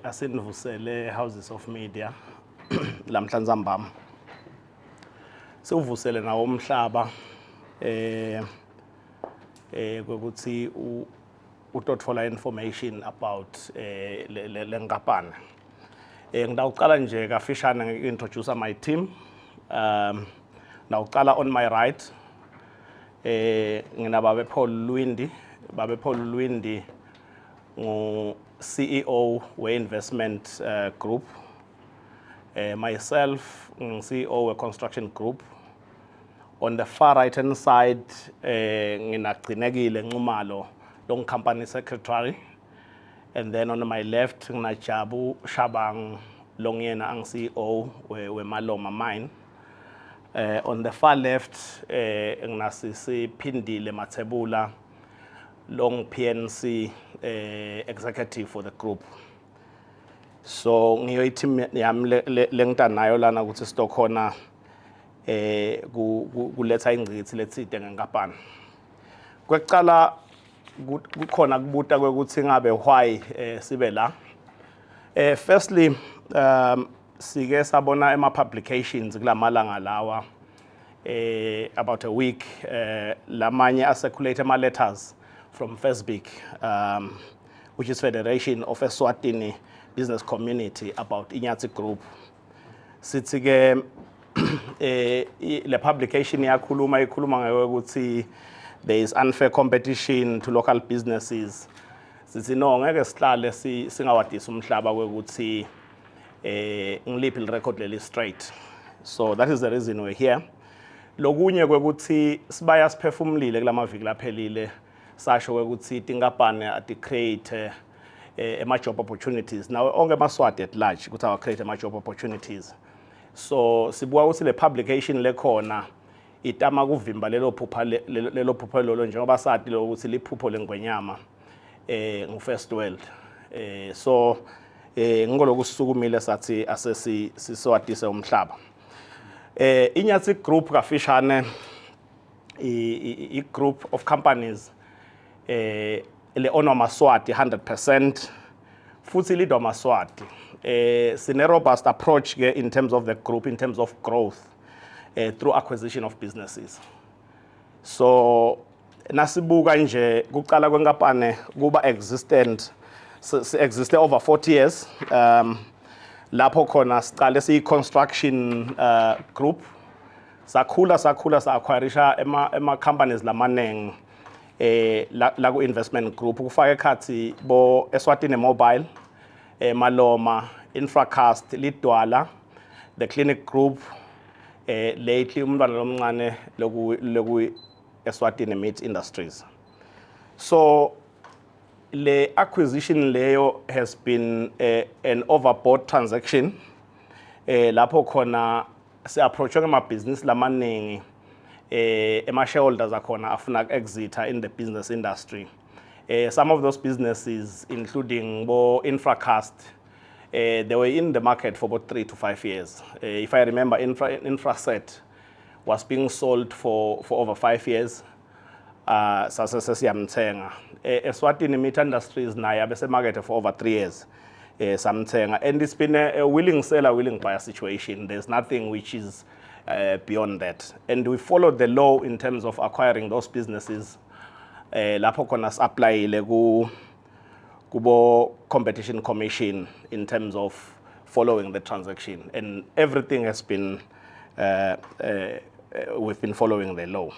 asinivusele Houses of Media lamhlanje ambama sivusele nawo umhlaba ukuthi utothola information about le ngapana ngidawuqala nje kafishane ngi-introduce my team ndawuqala on my right nginababe Paul Lwindi CEO we-investment group, myself, CEO of Construction Group. On the far right hand side, nginagcinekile Nxumalo, long company secretary. And then on my left, nginajabu Shabang Longyena, ang CEO we Maloma mine. On the far left, nginasisi Phindile Mathebula, long PNC executive for the group. So ngiyo team yami lengitanayo lana ukuthi stokhona kuletha ingcithi letside ngengapana. Kwecala kukhona kubuta kwekuthi ngabe why sibe la. Firstly, sike sabona ema publications kulamalanga lawa about a week lamanye circulate ama letters from FESBC, which is Federation of Eswatini Business Community, about Inyatsi Group. Sithi le publication ikhuluma ukuthi there is unfair competition to local businesses. Sithi no ngeke sihlale singawadisa umhlaba kwekuthi ngiliphi il record leli straight. So that is the reason we're here. Lokunye kwekuthi sibaya siphefumulile kulamaviki laphelile sasho ukuthi tingapane ati create job opportunities. Now onke maswati at large ukuthi awa create job opportunities. So sibuka ukuthi le publication lekhona itama kuvimba lelo phupha lolo njengoba sathi lo ukuthi liphupho lengwenyama ngu first world. So ngikolo kusukumile sathi asesi siswadise umhlaba. Inyatsi Group kafishane a group of companies le honor Maswati 100%, futhi lead Maswati. Sine robust approach in terms of the group, in terms of growth through acquisition of businesses. So nasibuka nje kuqala kwengapane kuba exist over 40 years. Lapho khona siqale siyi-construction group. Sakhula sa-acquirisha ema companies lamaneng la ku-investment group kufaka ekhathi bo Eswatini Mobile, Maloma, Infracast, Lidwala, the Clinic Group, lately umntwana lomncane loku Eswatini Meat Industries. So the acquisition leyo has been an overbought transaction. Lapho khona se approach ama business lamaningi ema shareholders akhona afuna exit in the business industry. Some of those businesses, including bo Infracast, they were in the market for about 3 to 5 years. If I remember, Infraset was being sold for over 5 years. Eswatini Meat Industries nayo bese market for over 3 years. And it's been a willing seller, willing buyer situation. There's nothing which is beyond that. And we followed the law in terms of acquiring those businesses. Lapho khona apply kubo Competition Commission in terms of following the transaction. And everything has been, we've been following the law.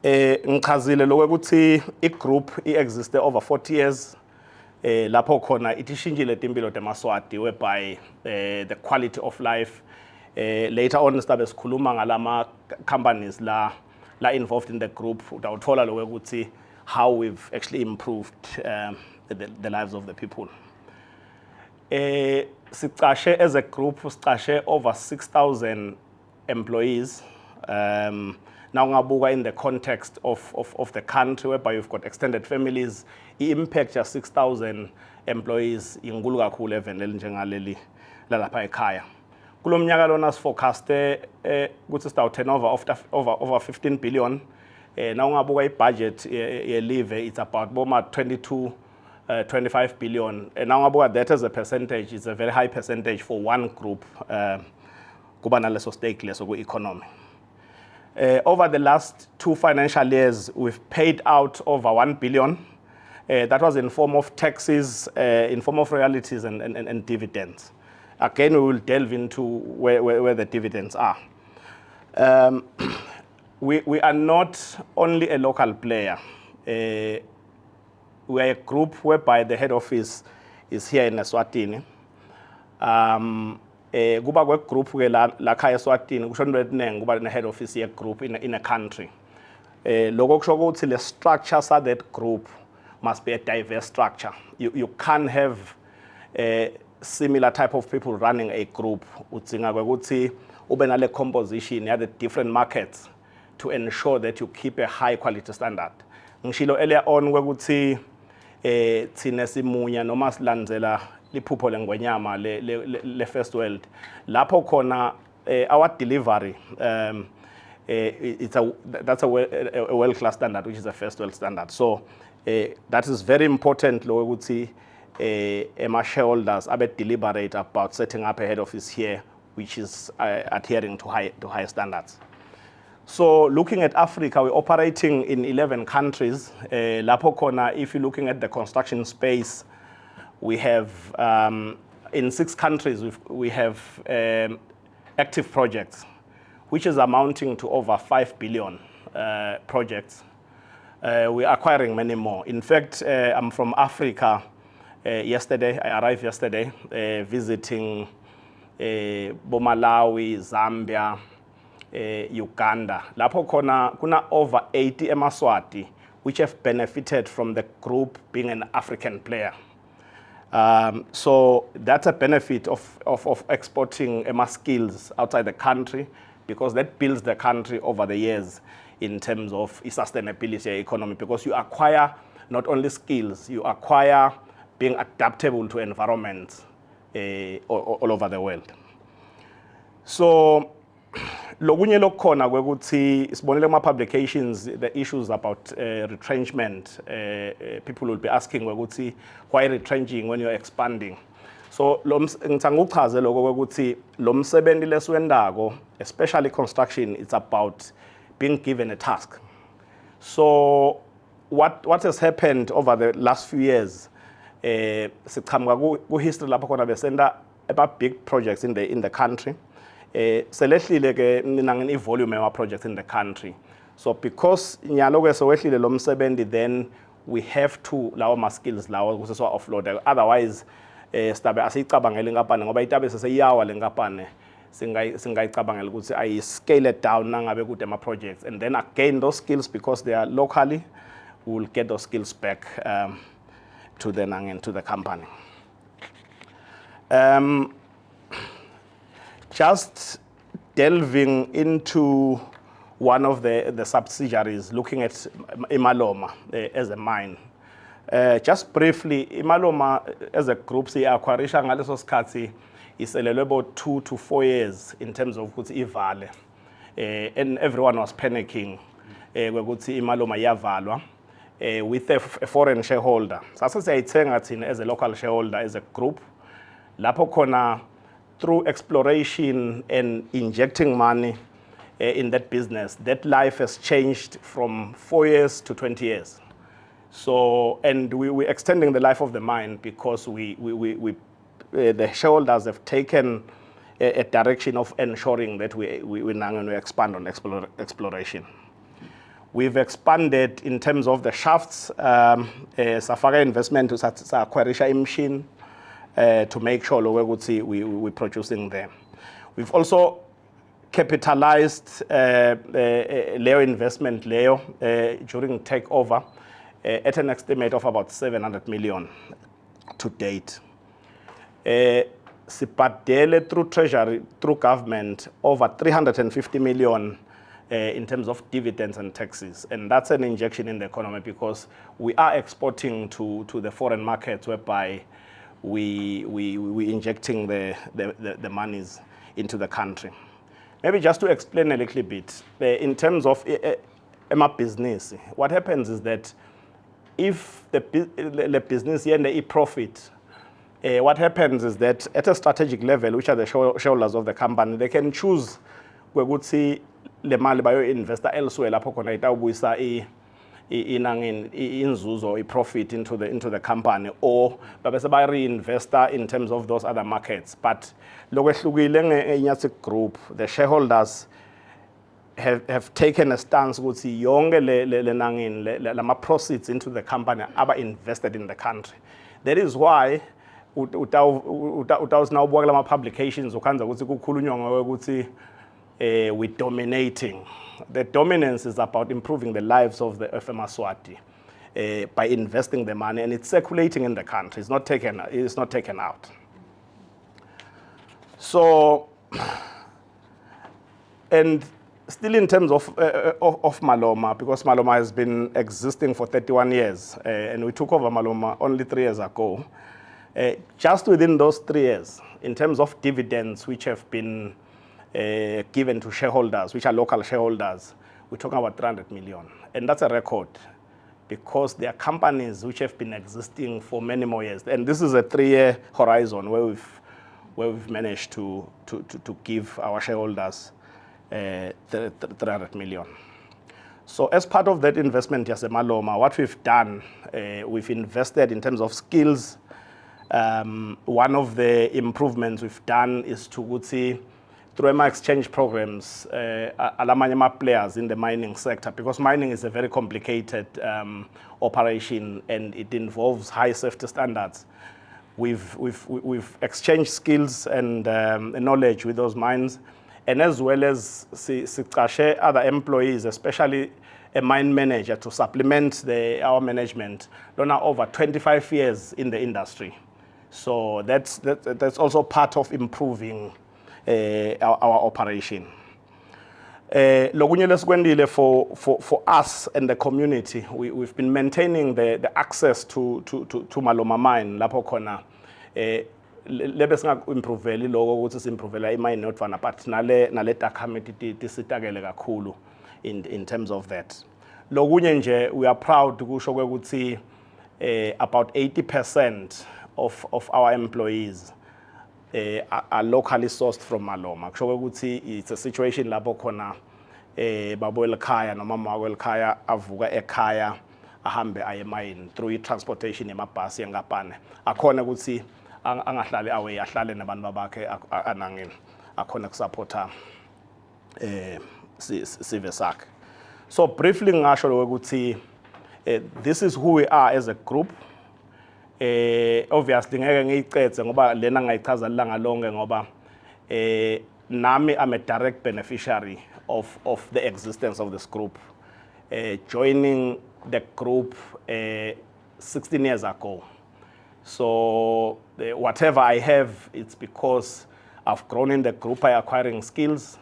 Ngichazile lokuthi i-group i-existe over 40 years. Lapho khona itishintshile timpilo temaswati whereby the quality of life later on sibe sikhuluma ngalama companies la involved in the group utawuthola lokuthi how we've actually improved the lives of the people. Sicashe as a group sicashe over 6,000 employees. Now ngabuka in the context of the country whereby you've got extended families, i-impact ya 6,000 employees inkulu kakhulu even njengaleli lalapha ekhaya. Kulo mnyaka lona siforecaste ukuthi sitaw turnover over 15 billion. Now ngabuka i-budget ye live it's about boma 22 25 billion. And now about that as a percentage, it's a very high percentage for one group, kuba naleso stake leso ku-economy. Over the last 2 financial years, we've paid out over 1 billion. That was in form of taxes, in form of royalties and dividends. Again, we will delve into where the dividends are. We are not only a local player. We are a group whereby the head office is here in Eswatini. Kuba kwe group ke la khaya Eswatini kusho into eningi kuba ne head office ye group in a country. Lokho kusho ukuthi le structure sa that group must be a diverse structure. You can't have a similar type of people running a group. Udzinga ukuthi ube nale composition ya the different markets to ensure that you keep a high quality standard. Ngishilo earlier on ukuthi thina simunya noma silandzela liphupho lengwenyama le first world lapho khona our delivery that's a world class standard, which is a first world standard. So that is very important lo ukuthi ema shareholders abe deliberate about setting up a head office here which is adhering to high standards. So looking at Africa, we're operating in 11 countries. Lapho khona, if you're looking at the construction space, we have, in 6 countries, we have active projects, which is amounting to over 5 billion projects. We're acquiring many more. In fact, I'm from Africa. Yesterday, I arrived yesterday, visiting Malawi, Zambia, Uganda. Lapho kuna over 80 emaswati which have benefited from the group being an African player. So that's a benefit of exporting skills outside the country, because that builds the country over the years in terms of sustainability economy, because you acquire not only skills, you acquire being adaptable to environments all over the world. So lokunye lokhona kwekuthi sibonile ma publications the issues about retrenchment. People will be asking kwekuthi why retrenching when you're expanding. So ngithanda ukuchaze lokho kwekuthi lo msebenzi leswendako, especially construction, it's about being given a task. So what has happened over the last few years, siqhamuka ku history lapho khona besenda about big projects in the country. Selehlile ke nangeni volume of projects in the country. So because nyalo ke sowehlile lo msebenzi, then we have to lawo ma skills lawo ukuze so offload. Otherwise stabe asicabangela ngapane ngoba itabe seseyawa lengapane singayicabangela ukuthi I scale it down nangabe kude ma projects, and then again those skills, because they are locally, we will get those skills back to the company. Just delving into one of the subsidiaries, looking at Imaloma as a mine. Just briefly, Imaloma as a group, acquirisha ngaleso sikhathi is about 2 to 4 years in terms of ukuthi ivale. And everyone was panicking ukuthi Imaloma yavalwa with a foreign shareholder. Sase siyayithenga thina as a local shareholder, as a group. Lapho khona through exploration and injecting money in that business, that life has changed from 4 years to 20 years. So, and we're extending the life of the mine because the shareholders have taken a direction of ensuring that we expand on exploration. We've expanded in terms of the shafts, safaka investment to acquirisha machine, to make sure we're producing them. We've also capitalized Leo investment Leo during takeover at an estimate of about 700 million to date. Sipadele through treasury, through government, over 350 million in terms of dividends and taxes. And that's an injection in the economy because we are exporting to the foreign markets whereby we injecting the monies into the country. Maybe just to explain a little bit, in terms of my business, what happens is that if the business and the profit, what happens is that at a strategic level, which are the shareholders of the company, they can choose where would see le mali bayo investor elsewhere lapho khona itawubuyisa inzuzo profit into the company, or babese ba reinvestor in terms of those other markets. But lokwehlukile ngeInyatsi Group, the shareholders have taken a stance ukuthi yonke lama proceeds into the company aba invested in the country. That is why utawuzinawubuka lama publications ukhanza ukuthi kukhulunywa ngokuthi we're dominating. The dominance is about improving the lives of the Eswatini by investing the money, and it's circulating in the country. It's not taken out. So, and still in terms of Maloma, because Maloma has been existing for 31 years, and we took over Maloma only 3 years ago. Just within those 3 years, in terms of dividends which have been given to shareholders, which are local shareholders, we're talking about 300 million. And that's a record because there are companies which have been existing for many more years. And this is a 3-year horizon where we've managed to give our shareholders 300 million. So as part of that investment, Maloma, what we've done, we've invested in terms of skills. One of the improvements we've done is to see through my exchange programs, alamanye players in the mining sector, because mining is a very complicated operation and it involves high safety standards. We've exchanged skills and knowledge with those mines, and as well as other employees, especially a mine manager, to supplement our management. They're now over 25 years in the industry, so that's also part of improving our operation. For us and the community, we've been maintaining the access to Maloma mine. Lapho khona lebe singa-improve iloko ukuthi si-improve imine notfana, but nale takamiti tisitakele kakhulu in terms of that. Lokunye nje, we are proud kusho ukuthi about 80% of our employees are locally sourced from Maloma. It's a situation lapho khona babo ekhaya noma mama ekhaya avuka ekhaya ahambe aye mine through transportation emabhasi engapane. Akhona ukuthi angahlali away, ahlale nabantu bakhe anangini. Akhona kusupporta sive sakhe. So briefly ngasho ukuthi this is who we are as a group. Obviously ngeke ngiyicethe ngoba lena ngayichaza langa lonke ngoba nami I'm a direct beneficiary of the existence of this group. Joining the group 16 years ago. So whatever I have, it's because I've grown in the group by acquiring skills.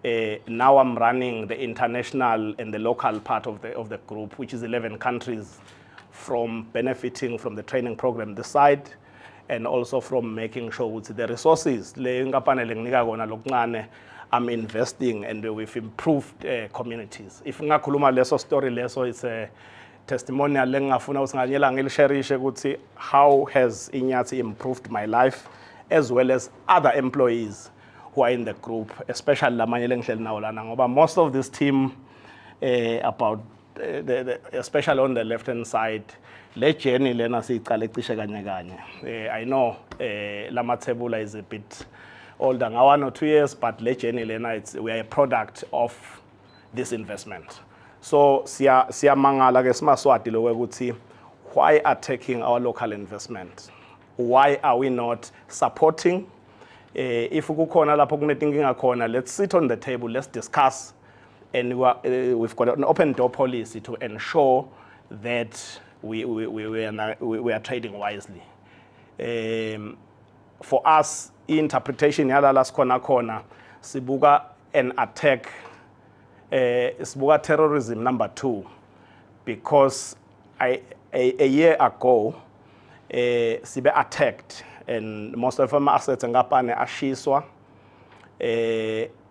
Now I'm running the international and the local part of the group, which is 11 countries, from benefiting from the training program this side, and also from making sure with the resources I'm investing, and we've improved communities. If ngakhuluma leso story leso, it's a testimonial lengafuna usinganyela ngilisharishe ukuthi how has Inyatsi improved my life as well as other employees who are in the group, especially lamanye lengihleli nawo lana ngoba most of this team about especially on the left hand side, le journey lena siyiqale cishe kanye kanye. I know lamathebula is a bit older, 1 or 2 years, but le journey lena we are a product of this investment. So siyamangala ke simaswati lokuthi why are taking our local investment? Why are we not supporting? If kukhona lapho kunetinkinga khona, let's sit on the table, let's discuss. And we've got an open door policy to ensure that we are trading wisely. For us, interpretation yala last corner, sibuka an attack, sibuka terrorism number 2, because a year ago, sibe attacked, and most of our assets ngapane ashiswa.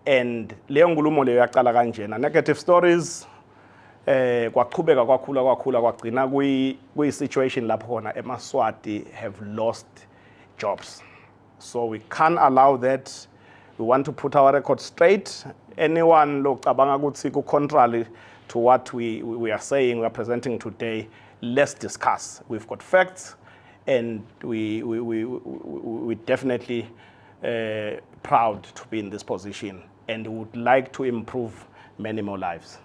And leyo nkulumo leyo yaqala kanjena, negative stories kwaqhubeka kwakhula kwagcina kuyi-situation lapho khona eMaswati have lost jobs. So we can't allow that. We want to put our record straight. Anyone locabanga ukuthi contrary to what we are saying, we are presenting today, let's discuss. We've got facts, and we definitely proud to be in this position, and would like to improve many more lives.